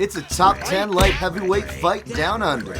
It's a top 10 light heavyweight fight down under.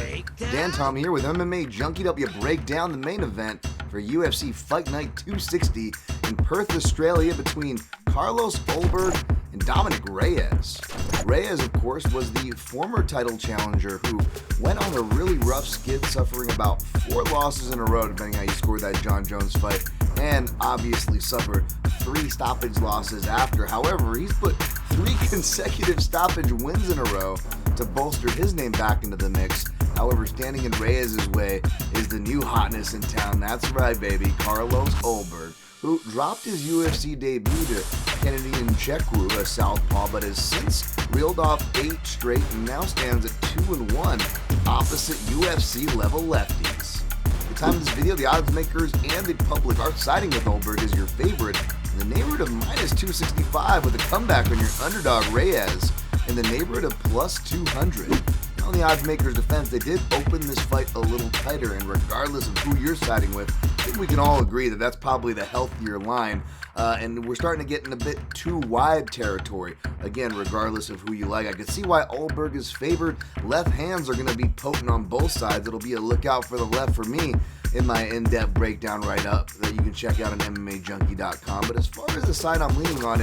Dan Tom here with MMA Junkie to help you break down the main event for UFC Fight Night 260 in Perth, Australia between Carlos Ulberg and Dominick Reyes. Reyes, of course, was the former title challenger who went on a really rough skid, suffering about 4 losses in a row, depending how you scored that John Jones fight, and obviously suffered 3 stoppage losses after. However, he's put 3 consecutive stoppage wins in a row to bolster his name back into the mix. However, standing in Reyes' way is the new hotness in town. That's right, baby, Carlos Ulberg, who dropped his UFC debut to Kennedy Nzechukwu, a southpaw, but has since reeled off 8 straight and now stands at 2-1 opposite UFC level lefties. At the time of this video, the odds makers and the public are siding with Ulberg as your favorite in the neighborhood of -265, with a comeback on your underdog Reyes in the neighborhood of +200. On the odds makers' defense, they did open this fight a little tighter, and regardless of who you're siding with, I think we can all agree that that's probably the healthier line, and we're starting to get in a bit too wide territory. Again, regardless of who you like, I can see why Ulberg is favored. Left hands are going to be potent on both sides. It'll be a lookout for the left for me in my in-depth breakdown write-up that you can check out on MMAJunkie.com. But as far as the side I'm leaning on,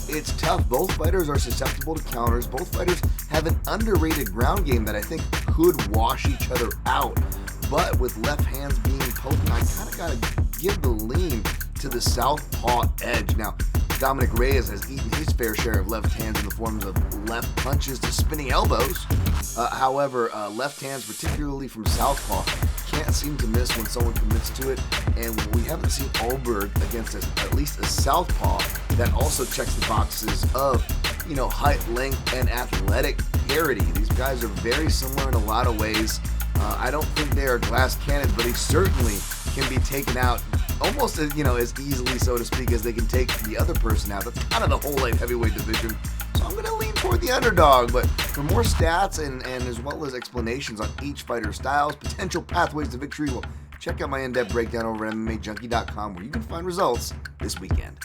it's tough. Both fighters are susceptible to counters. Both fighters have an underrated ground game that I think could wash each other out. But with left hands being potent, I kind of got to give the lean to the southpaw edge. Now, Dominick Reyes has eaten his fair share of left hands in the forms of left punches to spinning elbows. However, left hands, particularly from southpaw, can't seem to miss when someone commits to it, and we haven't seen Ulberg against at least a southpaw that also checks the boxes of, height, length, and athletic parity. These guys are very similar in a lot of ways. I don't think they are glass cannons, but they certainly can be taken out almost as easily, so to speak, as they can take the other person out. That's kind of the whole light heavyweight division. So I'm going to lean toward the underdog, but for more stats and as well as explanations on each fighter's styles, potential pathways to victory, well, check out my in-depth breakdown over at MMAJunkie.com, where you can find results this weekend.